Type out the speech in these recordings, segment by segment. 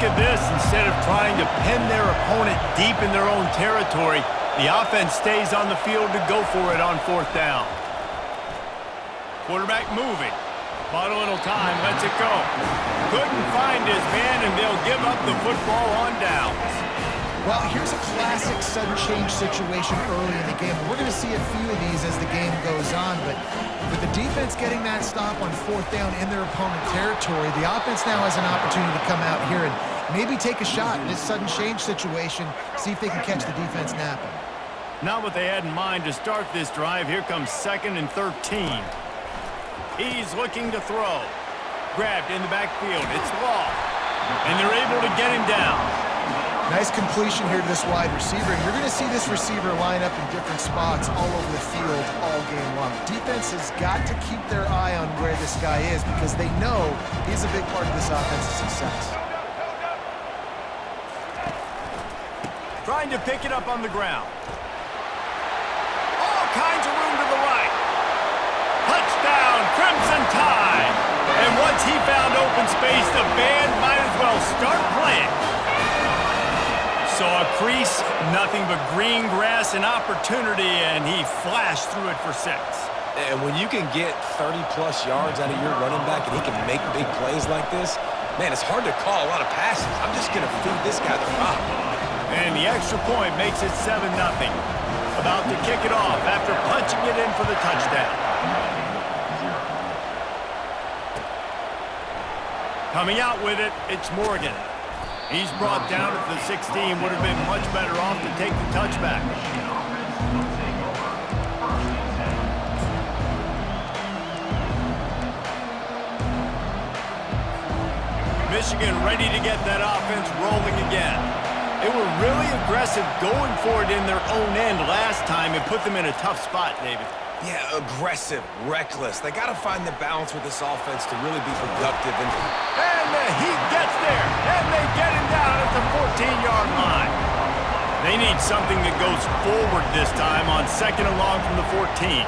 at this. Instead of trying to pin their opponent deep in their own territory, the offense stays on the field to go for it on 4th down. Quarterback moving. Bought a little time, lets it go. Couldn't find his man, and they'll give up the football on downs. Well, here's a classic sudden change situation early in the game. We're going to see a few of these as the game goes on, but with the defense getting that stop on 4th down in their opponent territory, the offense now has an opportunity to come out here and maybe take a shot in this sudden change situation, see if they can catch the defense napping. Not what they had in mind to start this drive. Here comes 2nd and 13. He's looking to throw. Grabbed in the backfield. It's Law. And they're able to get him down. Nice completion here to this wide receiver. And you're going to see this receiver line up in different spots all over the field all game long. Defense has got to keep their eye on where this guy is because they know he's a big part of this offense's success. Trying to pick it up on the ground. All kinds of room to the right. Touchdown, Crimson Tide. And once he found open space, the band might as well start playing. Saw a crease, nothing but green grass and opportunity, and he flashed through it for 6. And when you can get 30-plus yards out of your running back and he can make big plays like this, man, it's hard to call a lot of passes. I'm just going to feed this guy the rock. And the extra point makes it 7-0. About to kick it off after punching it in for the touchdown. Coming out with it, it's Morgan. He's brought down at the 16. Would have been much better off to take the touchback. Michigan ready to get that offense rolling again. They were really aggressive going for it in their own end last time and put them in a tough spot, David. Yeah, aggressive, reckless. They got to find the balance with this offense to really be productive. And he gets there, and they get him down at the 14-yard line. They need something that goes forward this time on 2nd and long from the 14.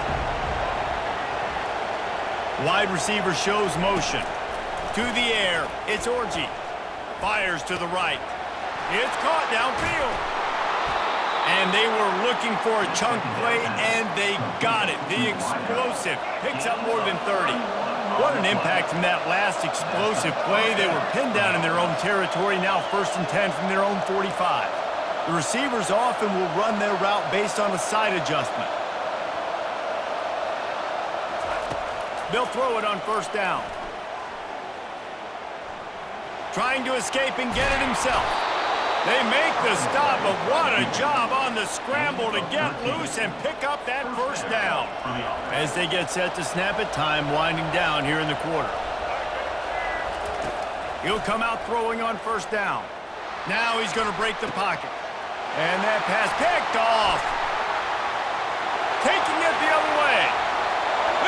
Wide receiver shows motion. To the air, it's Orji. Fires to the right. It's caught downfield. And they were looking for a chunk play, and they got it. The explosive picks up more than 30. What an impact from that last explosive play. They were pinned down in their own territory, now 1st and 10 from their own 45. The receivers often will run their route based on a side adjustment. They'll throw it on 1st down. Trying to escape and get it himself. They make the stop, but what a job on the scramble to get loose and pick up that 1st down. As they get set to snap it, time winding down here in the quarter. He'll come out throwing on 1st down. Now he's going to break the pocket. And that pass picked off. Taking it the other way.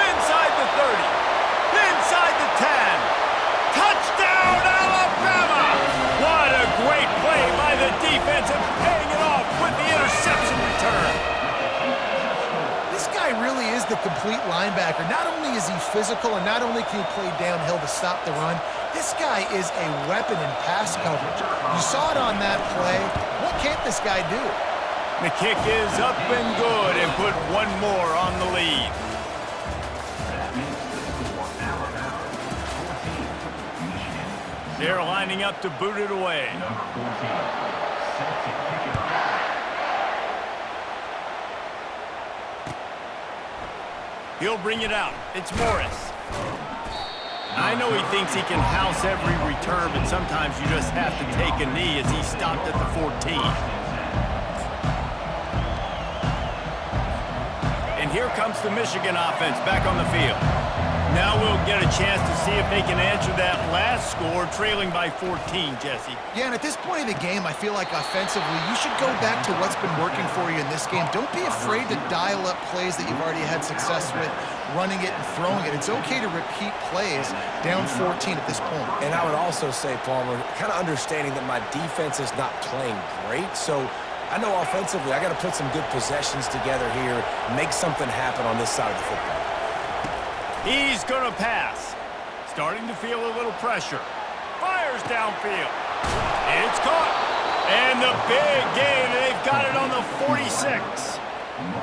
Inside the 30. Inside the 10. Touchdown, Alabama! What a great play by the defense and paying it off with the interception return. This guy really is the complete linebacker. Not only is he physical and not only can he play downhill to stop the run, this guy is a weapon in pass coverage. You saw it on that play. What can't this guy do? The kick is up and good and put one more on the lead. They're lining up to boot it away. He'll bring it out. It's Morris. I know he thinks he can house every return, but sometimes you just have to take a knee as he stopped at the 14. And here comes the Michigan offense back on the field. Now we'll get a chance to see if they can answer that last score, trailing by 14, Jesse. Yeah, and at this point in the game, I feel like offensively, you should go back to what's been working for you in this game. Don't be afraid to dial up plays that you've already had success with, running it and throwing it. It's okay to repeat plays down 14 at this point. And I would also say, Palmer, kind of understanding that my defense is not playing great, so I know offensively I got to put some good possessions together here, make something happen on this side of the football. He's going to pass. Starting to feel a little pressure. Fires downfield. It's caught. And the big gain. They've got it on the 46.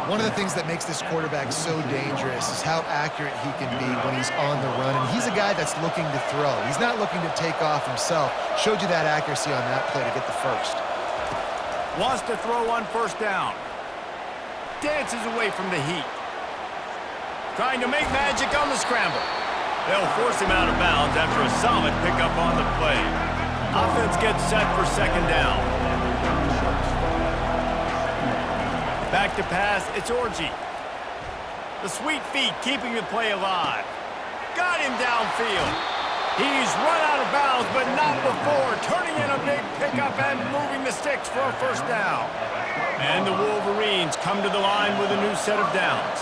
One of the things that makes this quarterback so dangerous is how accurate he can be when he's on the run. And he's a guy that's looking to throw. He's not looking to take off himself. Showed you that accuracy on that play to get the first. Wants to throw on first down. Dances away from the heat. Trying to make magic on the scramble. They'll force him out of bounds after a solid pickup on the play. Offense gets set for second down. Back to pass, it's Orji. The sweet feet keeping the play alive. Got him downfield. He's run out of bounds, but not before. Turning in a big pickup and moving the sticks for a first down. And the Wolverines come to the line with a new set of downs.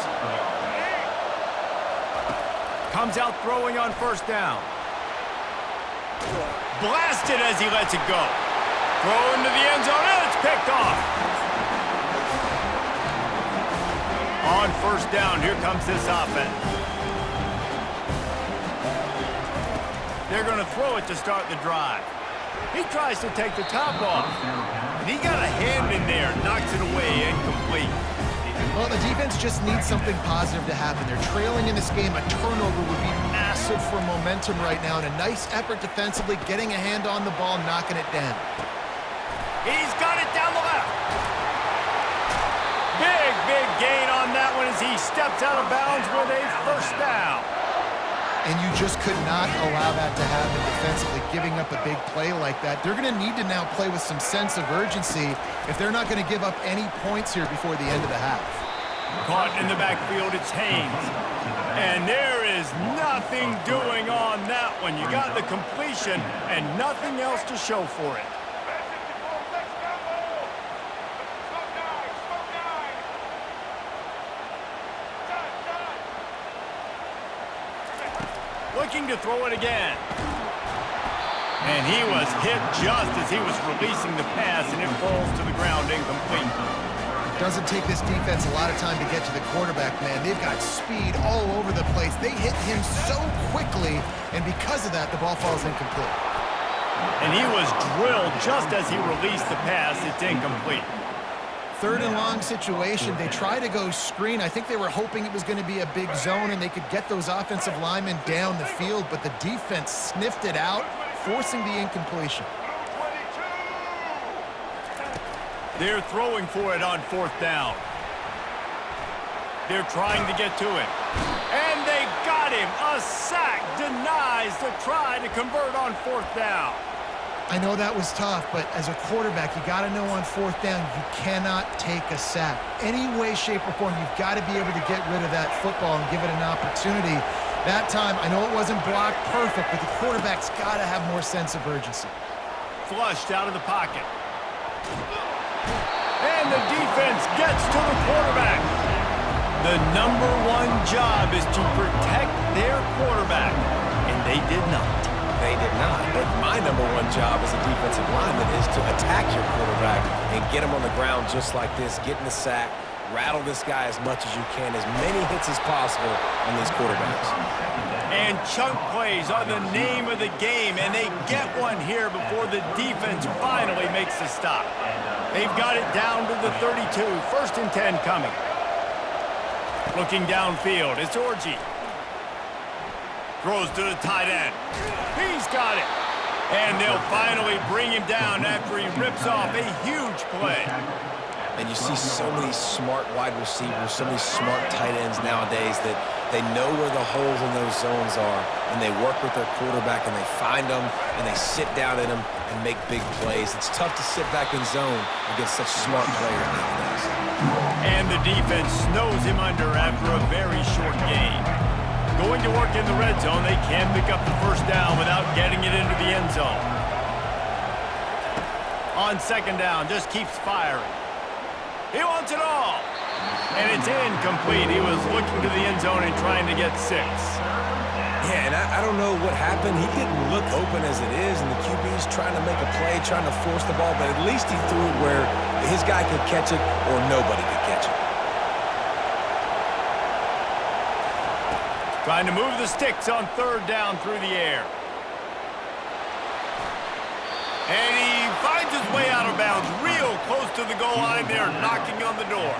Comes out throwing on first down. Blasted as he lets it go. Throw into the end zone, and it's picked off. On first down, here comes this offense. They're going to throw it to start the drive. He tries to take the top off. And he got a hand in there, knocks it away, incomplete. Well, the defense just needs something positive to happen. They're trailing in this game. A turnover would be massive for momentum right now, and a nice effort defensively, getting a hand on the ball, knocking it down. He's got it down the left. Big gain on that one as he steps out of bounds with a first down. And you just could not allow that to happen defensively, giving up a big play like that. They're going to need to now play with some sense of urgency if they're not going to give up any points here before the end of the half. Caught in the backfield, it's Haynes. And there is nothing doing on that one. You got the completion and nothing else to show for it. Looking to throw it again. And he was hit just as he was releasing the pass, and it falls to the ground incomplete. Doesn't take this defense a lot of time to get to the quarterback, man. They've got speed all over the place. They hit him so quickly, and because of that, the ball falls incomplete. And he was drilled just as he released the pass. It's incomplete. Third and long situation. They try to go screen. I think they were hoping it was going to be a big zone and they could get those offensive linemen down the field, but the defense sniffed it out, forcing the incompletion. They're throwing for it on fourth down. They're trying to get to it. And they got him. A sack denies the try to convert on fourth down. I know that was tough, but as a quarterback, you got to know on fourth down, you cannot take a sack. Any way, shape, or form, you've got to be able to get rid of that football and give it an opportunity. That time, I know it wasn't blocked perfect, but the quarterback's got to have more sense of urgency. Flushed out of the pocket. And the defense gets to the quarterback. The number one job is to protect their quarterback, and they did not. They did not. But my number one job as a defensive lineman is to attack your quarterback and get him on the ground just like this, get in the sack, rattle this guy as much as you can, as many hits as possible on these quarterbacks. And chunk plays are the name of the game, and they get one here before the defense finally makes the stop. They've got it down to the 32. First and 10 coming. Looking downfield, it's Orji. Throws to the tight end. He's got it. And they'll finally bring him down after he rips off a huge play. And you see so many smart wide receivers, so many smart tight ends nowadays that they know where the holes in those zones are, and they work with their quarterback, and they find them, and they sit down in them and make big plays. It's tough to sit back in zone against such smart players nowadays. And the defense snows him under after a very short game. Going to work in the red zone, they can pick up the first down without getting it into the end zone. On second down, just keeps firing. He wants it all. And it's incomplete. He was looking to the end zone and trying to get 6. Yeah, and I don't know what happened. He didn't look open as it is, and the QB's trying to make a play, trying to force the ball, but at least he threw it where his guy could catch it or nobody could catch it. Trying to move the sticks on third down through the air. And he finds his way out of bounds real close to the goal line there, knocking on the door.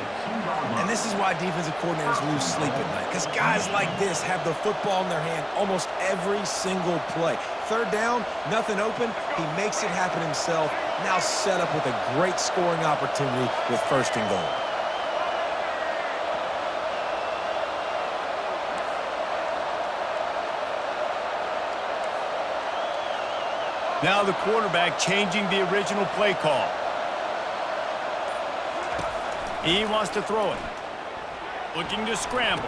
And this is why defensive coordinators lose sleep at night, because guys like this have the football in their hand almost every single play. Third down, nothing open, he makes it happen himself, now set up with a great scoring opportunity with first and goal. Now the quarterback changing the original play call. He wants to throw it. Looking to scramble.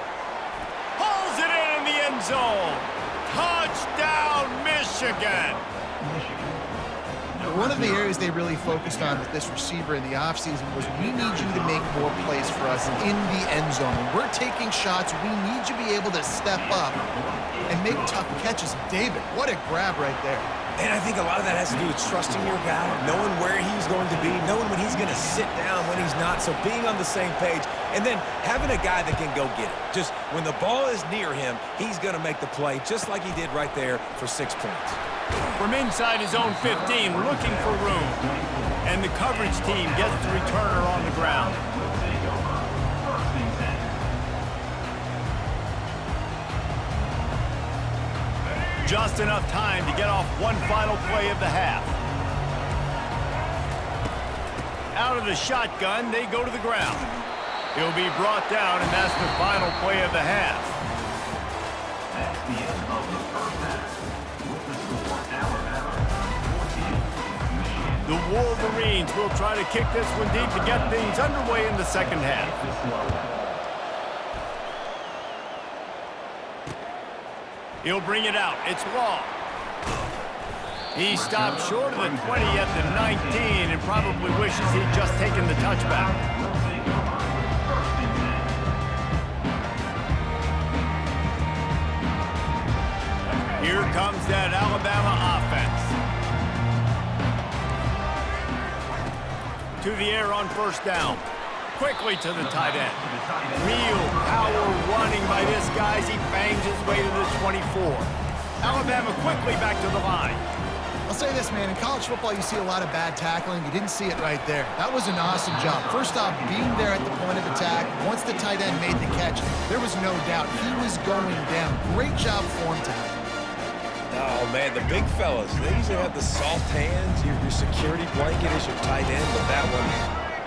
Pulls it in the end zone. Touchdown, Michigan. One of the areas they really focused on with this receiver in the offseason was we need you to make more plays for us in the end zone. When we're taking shots, we need you to be able to step up and make tough catches. David, what a grab right there. And I think a lot of that has to do with trusting your guy, knowing where he's going to be, knowing when he's going to sit down, when he's not, so being on the same page, and then having a guy that can go get it. Just when the ball is near him, he's going to make the play, just like he did right there for 6 points. From inside his own 15, looking for room. And the coverage team gets the returner on the ground. Just enough time to get off one final play of the half. Out of the shotgun, they go to the ground. He'll be brought down, and that's the final play of the half. That's the end of the first half. With the score, Alabama 14, Michigan. The Wolverines will try to kick this one deep to get things underway in the second half. He'll bring it out. It's long. He stopped short of the 20 at the 19 and probably wishes he'd just taken the touchback. Here comes that Alabama offense. To the air on first down. Quickly to the tight end. Real power running by this guy as he bangs his way to the 24. Alabama quickly back to the line. I'll say this, man. In college football, you see a lot of bad tackling. You didn't see it right there. That was an awesome job. First off, being there at the point of attack. Once the tight end made the catch, there was no doubt he was going down. Great job form tackling. Oh, man, the big fellas, they usually have the soft hands. Your security blanket is your tight end, but that one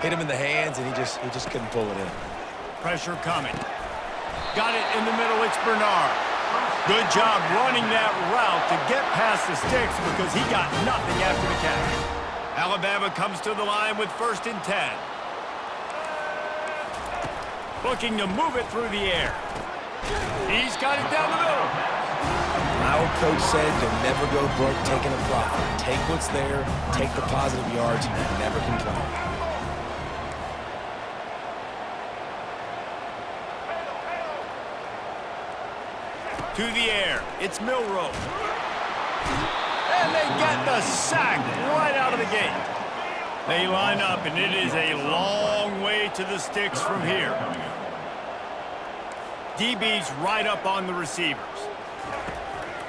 hit him in the hands, and he just couldn't pull it in. Pressure coming. Got it in the middle. It's Bernard. Good job running that route to get past the sticks because he got nothing after the catch. Alabama comes to the line with first and 10. Looking to move it through the air. He's got it down the middle. My old coach said you'll never go broke taking a profit. Take what's there, take the positive yards, and never complain. To the air. It's Milroe. And they get the sack right out of the gate. They line up, and it is a long way to the sticks from here. DB's right up on the receivers.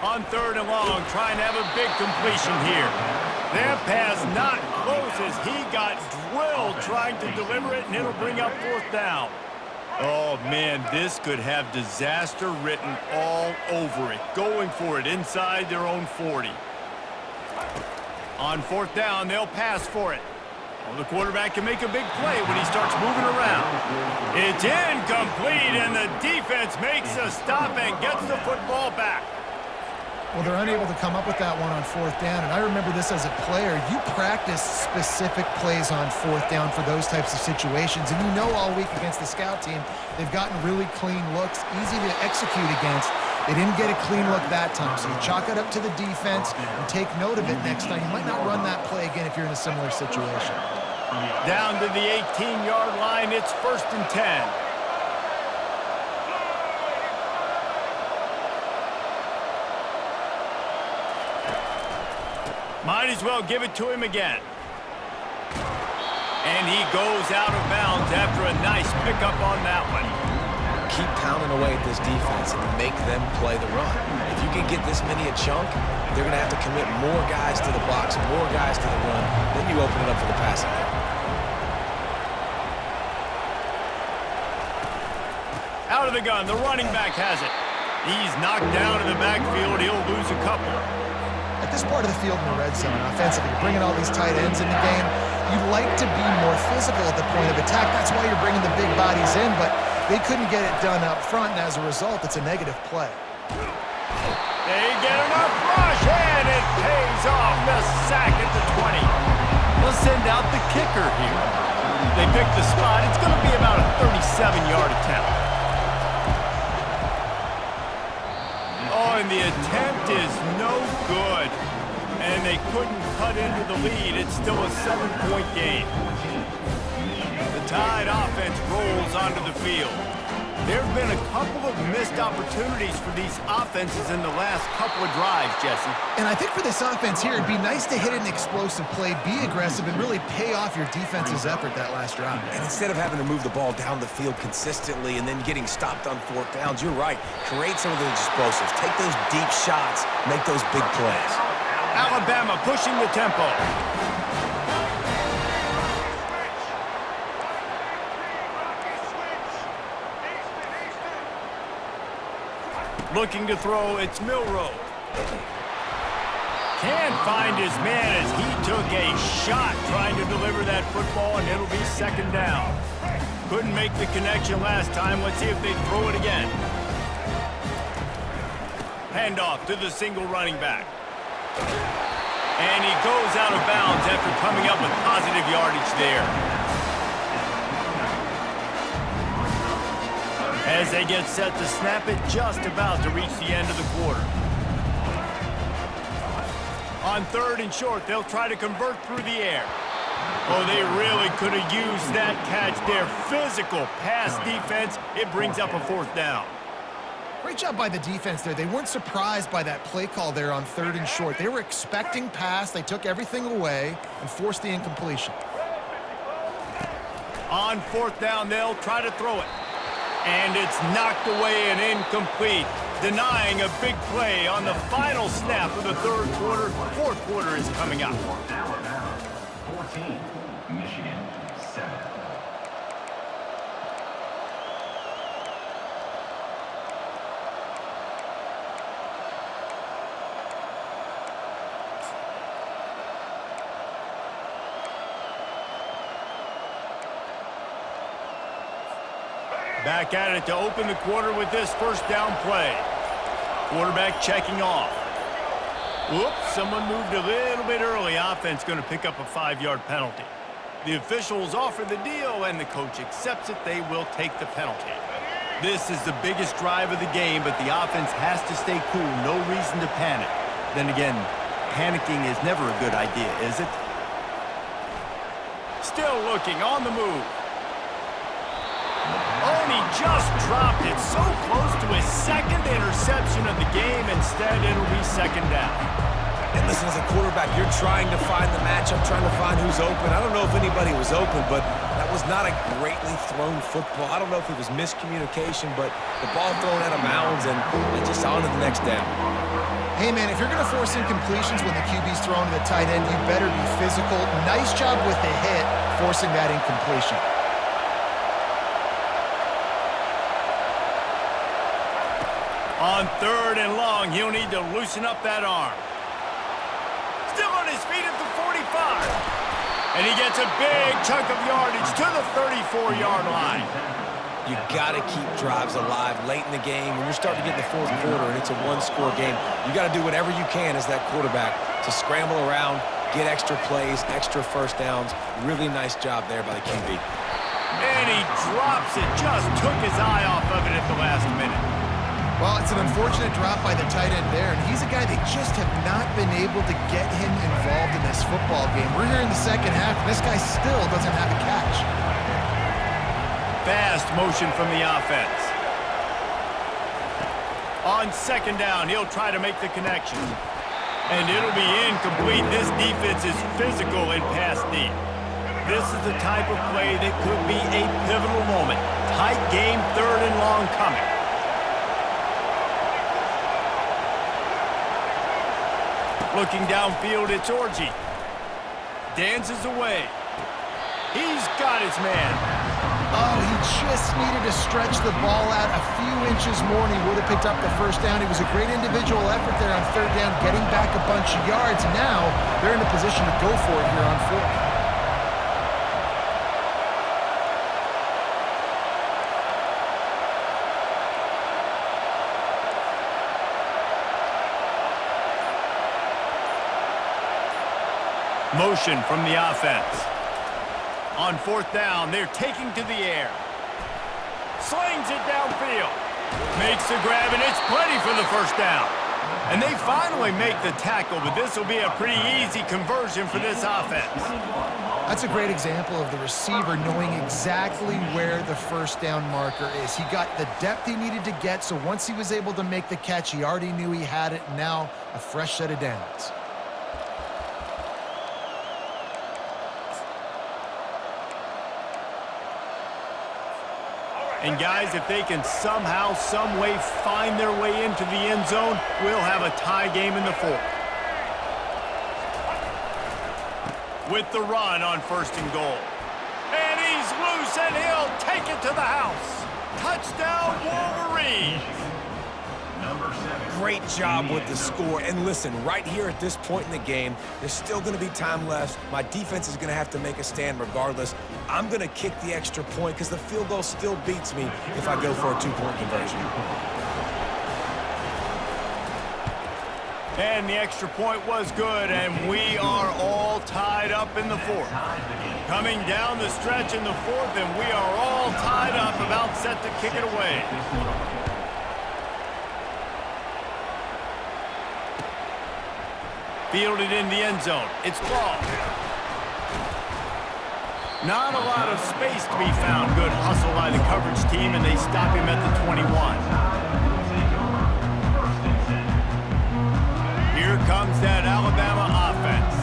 On third and long, trying to have a big completion here. That pass not close as he got drilled trying to deliver it, and it'll bring up fourth down. Oh, man, this could have disaster written all over it. Going for it inside their own 40. On fourth down, they'll pass for it. Well, the quarterback can make a big play when he starts moving around. It's incomplete, and the defense makes a stop and gets the football back. Well, they're unable to come up with that one on fourth down, and I remember this as a player. You practice specific plays on fourth down for those types of situations, and you know all week against the scout team, they've gotten really clean looks, easy to execute against. They didn't get a clean look that time, so you chalk it up to the defense and take note of it next time. You might not run that play again if you're in a similar situation. Down to the 18-yard line, it's first and 10. Might as well give it to him again. And he goes out of bounds after a nice pickup on that one. keep pounding away at this defense and make them play the run. If you can get this many a chunk, they're going to have to commit more guys to the box, more guys to the run. Then you open it up for the passing game. Out of the gun, the running back has it. He's knocked down in the backfield. He'll lose a couple. At this part of the field in the red zone, offensively, you're bringing all these tight ends in the game. You'd like to be more physical at the point of attack. That's why you're bringing the big bodies in, but they couldn't get it done up front, and as a result, it's a negative play. They get enough rush, and it pays off. The sack at the 20. They'll send out the kicker here. They pick the spot. It's going to be about a 37-yard attempt. Oh, and the attempt is no good. And they couldn't cut into the lead. It's still a 7-point game. The Tide offense rolls onto the field. There have been a couple of missed opportunities for these offenses in the last couple of drives, Jesse. And I think for this offense here, it'd be nice to hit an explosive play, be aggressive, and really pay off your defense's effort that last drive. And instead of having to move the ball down the field consistently and then getting stopped on fourth downs, you're right. Create some of those explosives. Take those deep shots. Make those big plays. Alabama pushing the tempo. Looking to throw, it's Milrow. Can't find his man as he took a shot trying to deliver that football, and it'll be second down. Couldn't make the connection last time. Let's see if they throw it again. Handoff to the single running back. And he goes out of bounds after coming up with positive yardage there. As they get set to snap it, just about to reach the end of the quarter. On 3rd and short, they'll try to convert through the air. Oh, they really could have used that catch there. Physical pass defense. It brings up a 4th down. Great job by the defense there. They weren't surprised by that play call there on 3rd and short. They were expecting pass. They took everything away and forced the incompletion. On 4th down, they'll try to throw it. And it's knocked away and incomplete, denying a big play on the final snap of the 3rd quarter. 4th quarter is coming up. Alabama 14, Michigan 7. Back at it to open the quarter with this 1st down play. Quarterback checking off. Whoops, someone moved a little bit early. Offense going to pick up a 5-yard penalty. The officials offer the deal, and the coach accepts it. They will take the penalty. This is the biggest drive of the game, but the offense has to stay cool. No reason to panic. Then again, panicking is never a good idea, is it? Still looking on the move. Oh, and he just dropped it so close to his 2nd interception of the game. Instead, it'll be 2nd down. And listen, as a quarterback, you're trying to find the matchup, trying to find who's open. I don't know if anybody was open, but that was not a greatly thrown football. I don't know if it was miscommunication, but the ball thrown out of bounds and just on to the next down. Hey, man, if you're going to force incompletions when the QB's thrown to the tight end, you better be physical. Nice job with the hit, forcing that incompletion. On 3rd and long, he'll need to loosen up that arm. Still on his feet at the 45. And he gets a big chunk of yardage to the 34-yard line. You got to keep drives alive late in the game. When you're starting to get in the 4th quarter and it's a 1-score game, you got to do whatever you can as that quarterback to scramble around, get extra plays, extra 1st downs. Really nice job there by the QB. And he drops it. Just took his eye off of it at the last minute. Well, it's an unfortunate drop by the tight end there, and he's a guy they just have not been able to get him involved in this football game. We're here in the 2nd half, and this guy still doesn't have a catch. Fast motion from the offense. On 2nd down, he'll try to make the connection. And it'll be incomplete. This defense is physical in pass deep. This is the type of play that could be a pivotal moment. Tight game, 3rd and long coming. Looking downfield, it's Orji. Dances away. He's got his man. Oh, he just needed to stretch the ball out a few inches more and he would have picked up the first down. It was a great individual effort there on 3rd down, getting back a bunch of yards. Now they're in a position to go for it here on 4th. Motion from the offense. On 4th down, they're taking to the air. Slings it downfield. Makes the grab, and it's plenty for the first down. And they finally make the tackle, but this will be a pretty easy conversion for this offense. That's a great example of the receiver knowing exactly where the first down marker is. He got the depth he needed to get, so once he was able to make the catch, he already knew he had it. Now a fresh set of downs. And guys, if they can somehow, some way find their way into the end zone, we'll have a tie game in the 4th. With the run on 1st and goal. And he's loose, and he'll take it to the house. Touchdown, Wolverines! Great job with the score. And listen, right here at this point in the game, there's still going to be time left. My defense is going to have to make a stand regardless. I'm going to kick the extra point because the field goal still beats me if I go for a 2-point conversion. And the extra point was good, and we are all tied up in the 4th. Coming down the stretch in the 4th, and we are all tied up, about set to kick it away. Fielded in the end zone. It's ball. Not a lot of space to be found. Good hustle by the coverage team, and they stop him at the 21. Here comes that Alabama offense.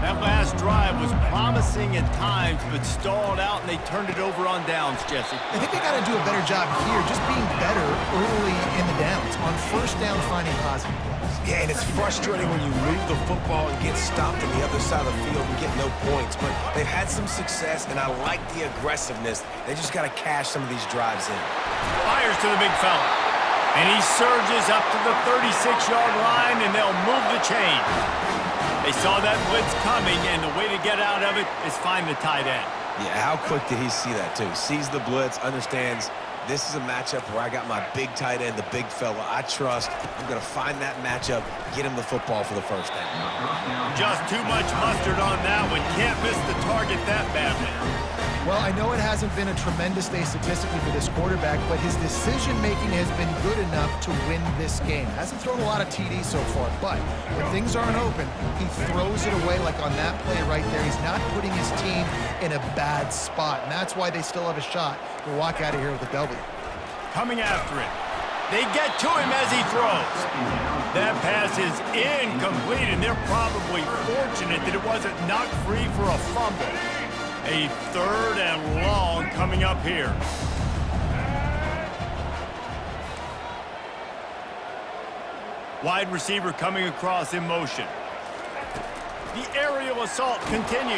That last drive was promising at times, but stalled out, and they turned it over on downs, Jesse. I think they got to do a better job here, just being better early in the downs. On 1st down, finding positive plays. Yeah, and it's frustrating when you move the football and get stopped on the other side of the field and get no points. But they've had some success, and I like the aggressiveness. They just got to cash some of these drives in. Fires to the big fella. And he surges up to the 36-yard line, and they'll move the chain. They saw that blitz coming, and the way to get out of it is find the tight end. Yeah, how quick did he see that, too? Sees the blitz, understands this is a matchup where I got my big tight end, the big fella I trust. I'm going to find that matchup, get him the football for the first down. Just too much mustard on that one. Can't miss the target that badly. Well, I know it hasn't been a tremendous day statistically for this quarterback, but his decision-making has been good enough to win this game. Hasn't thrown a lot of TDs so far, but when things aren't open, he throws it away like on that play right there. He's not putting his team in a bad spot, and that's why they still have a shot to walk out of here with a W. Coming after it. They get to him as he throws. That pass is incomplete, and they're probably fortunate that it wasn't knocked free for a fumble. A 3rd and long coming up here. Wide receiver coming across in motion. The aerial assault continues.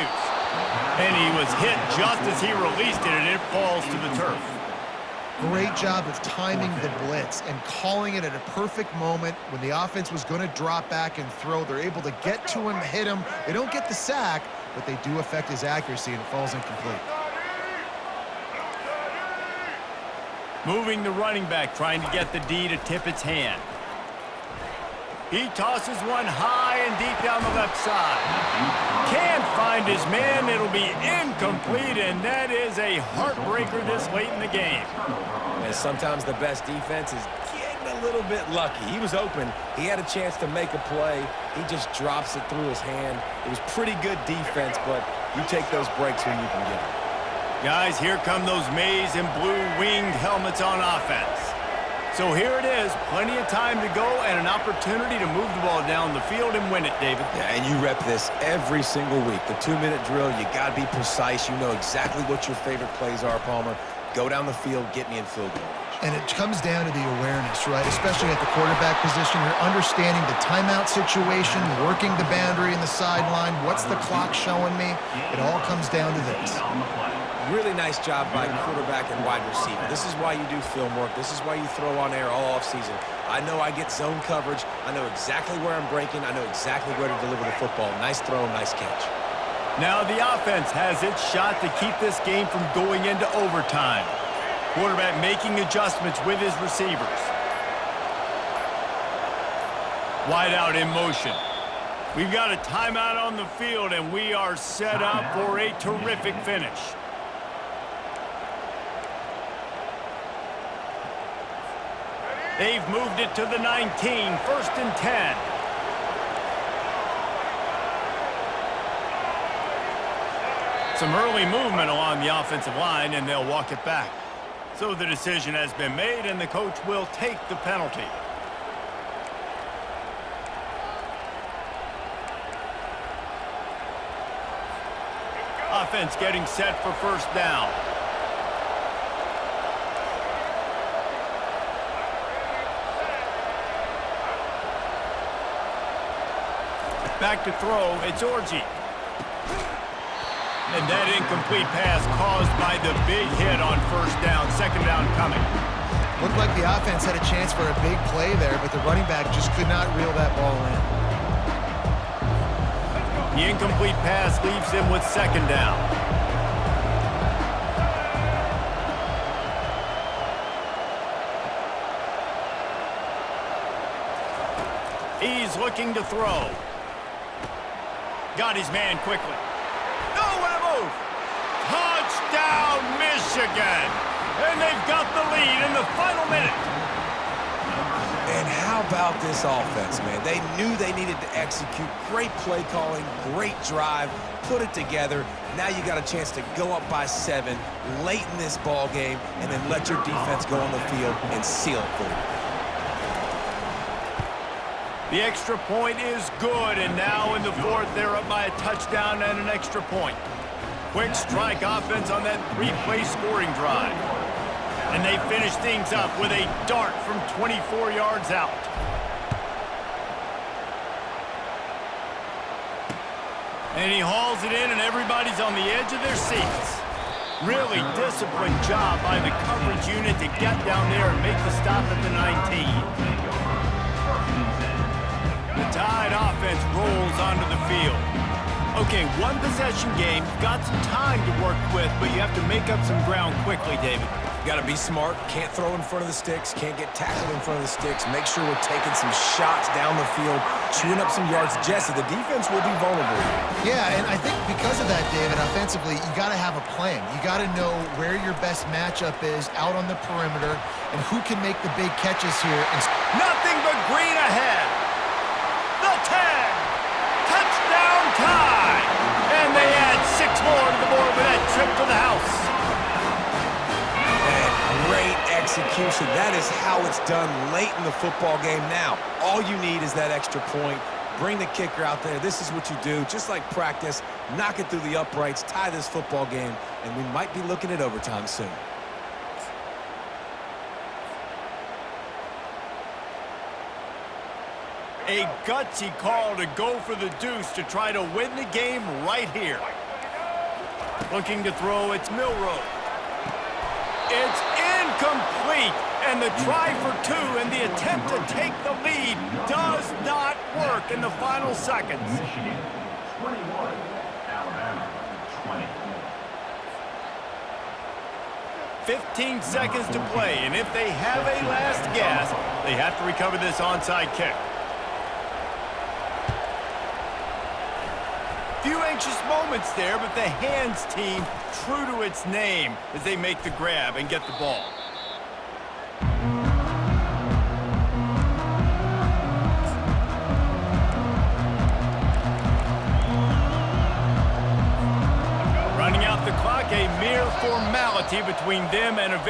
And he was hit just as he released it, and it falls to the turf. Great job of timing the blitz and calling it at a perfect moment when the offense was going to drop back and throw. They're able to get to him, hit him. They don't get the sack, but they do affect his accuracy, and it falls incomplete. Moving the running back, trying to get the D to tip its hand. He tosses one high and deep down the left side. Can't find his man. It'll be incomplete, and that is a heartbreaker this late in the game. And sometimes the best defense is getting a little bit lucky. He was open. He had a chance to make a play. He just drops it through his hand. It was pretty good defense, but you take those breaks when you can get them. Guys, here come those maize and blue winged helmets on offense. So here it is, plenty of time to go and an opportunity to move the ball down the field and win it, David. Yeah, and you rep this every single week. The 2-minute drill, you got to be precise. You know exactly what your favorite plays are, Palmer. Go down the field, get me in field goal range. And it comes down to the awareness, right? Especially at the quarterback position. You're understanding the timeout situation, working the boundary and the sideline. What's the clock showing me? It all comes down to this. Really nice job by quarterback and wide receiver. This is why you do film work. This is why you throw on air all offseason. I know I get zone coverage. I know exactly where I'm breaking. I know exactly where to deliver the football. Nice throw, nice catch. Now the offense has its shot to keep this game from going into overtime. Quarterback making adjustments with his receivers. Wide out in motion. We've got a timeout on the field, and we are set up for a terrific finish. They've moved it to the 19, 1st and 10. Some early movement along the offensive line, and they'll walk it back. So the decision has been made, and the coach will take the penalty. Offense getting set for 1st down. Back to throw, it's Orji. And that incomplete pass caused by the big hit on 1st down. 2nd down coming. Looked like the offense had a chance for a big play there, but the running back just could not reel that ball in. The incomplete pass leaves him with 2nd down. He's looking to throw. Got his man quickly. Oh, what a move! Touchdown, Michigan! And they've got the lead in the final minute. And how about this offense, man? They knew they needed to execute. Great play calling, great drive, put it together. Now you got a chance to go up by 7 late in this ball game and then let your defense go on the field and seal it for you. The extra point is good, and now in the 4th, they're up by a touchdown and an extra point. Quick strike offense on that 3-play scoring drive. And they finish things up with a dart from 24 yards out. And he hauls it in, and everybody's on the edge of their seats. Really disciplined job by the coverage unit to get down there and make the stop at the 19. The Tide offense rolls onto the field. Okay, 1 possession game. Got some time to work with, but you have to make up some ground quickly, David. Got to be smart. Can't throw in front of the sticks. Can't get tackled in front of the sticks. Make sure we're taking some shots down the field, chewing up some yards. Jesse, the defense will be vulnerable. Yeah, and I think because of that, David, offensively, you got to have a plan. You got to know where your best matchup is out on the perimeter and who can make the big catches here. And nothing but green ahead. The 10. Touchdown Tide. And they add 6 more to the board with that trip to the house. Great execution. That is how it's done late in the football game. Now, all you need is that extra point. Bring the kicker out there. This is what you do. Just like practice, knock it through the uprights, tie this football game, and we might be looking at overtime soon. A gutsy call to go for the deuce to try to win the game right here. Looking to throw, it's Milroe. It's incomplete, and the try for 2 and the attempt to take the lead does not work in the final seconds. Michigan 21, Alabama 20. 15 seconds to play, and if they have a last gasp, they have to recover this onside kick. Few anxious moments there, but the hands team true to its name as they make the grab and get the ball. Running out the clock, a mere formality between them and a